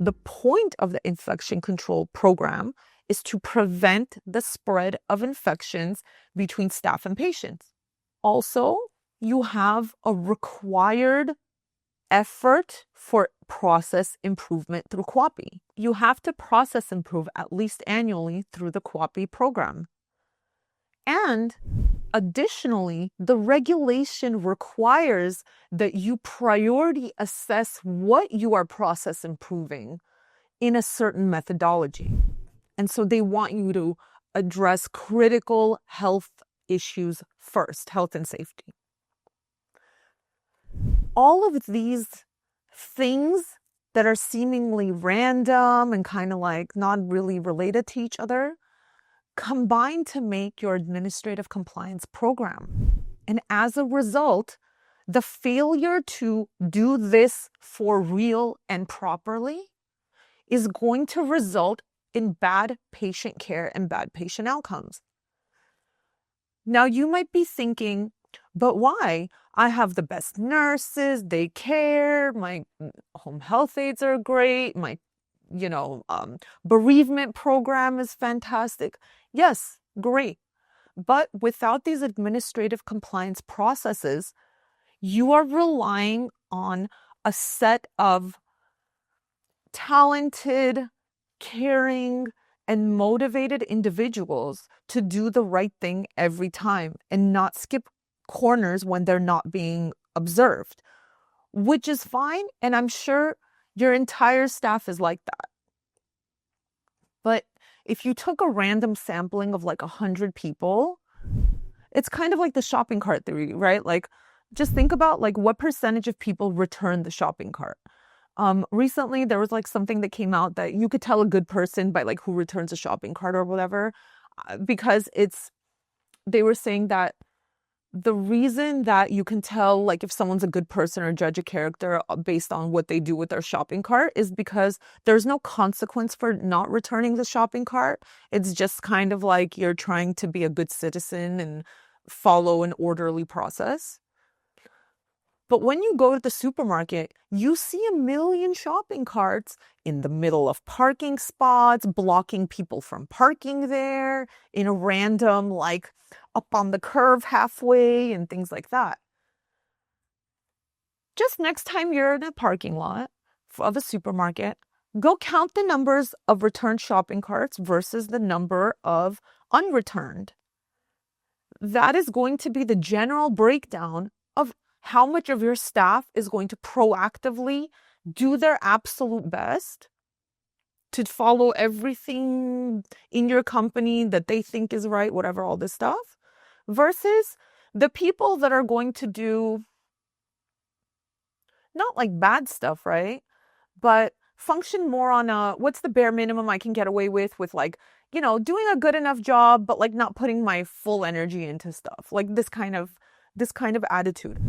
The point of the infection control program is to prevent the spread of infections between staff and patients. Also, you have a required effort for process improvement through QAPI. You have to process improve at least annually through the QAPI program. And additionally, the regulation requires that you priority assess what you are process improving in a certain methodology. And so they want you to address critical health issues first, health and safety. All of these things that are seemingly random and kind of like not really related to each other combine to make your administrative compliance program. And as a result, the failure to do this for real and properly is going to result in bad patient care and bad patient outcomes. Now, you might be thinking, but why? I have the best nurses, they care, my home health aides are great, my bereavement program is fantastic. Yes, great. But without these administrative compliance processes, you are relying on a set of talented, caring, and motivated individuals to do the right thing every time and not skip corners when they're not being observed, which is fine. And I'm sure your entire staff is like that. But if you took a random sampling of like 100 people, it's kind of like the shopping cart theory, right? Like, just think about like what percentage of people return the shopping cart. Recently there was like something that came out that you could tell a good person by like who returns a shopping cart or whatever, because they were saying that the reason that you can tell like if someone's a good person or judge a character based on what they do with their shopping cart is because there's no consequence for not returning the shopping cart. It's just kind of like you're trying to be a good citizen and follow an orderly process. But when you go to the supermarket, you see a million shopping carts in the middle of parking spots, blocking people from parking there, in a random, like up on the curve halfway and things like that. Just next time you're in a parking lot of a supermarket, go count the numbers of returned shopping carts versus the number of unreturned. That is going to be the general breakdown of how much of your staff is going to proactively do their absolute best to follow everything in your company that they think is right, whatever, all this stuff, versus the people that are going to do not like bad stuff, right? But function more on what's the bare minimum I can get away with like, doing a good enough job, but like not putting my full energy into stuff, like this kind of attitude.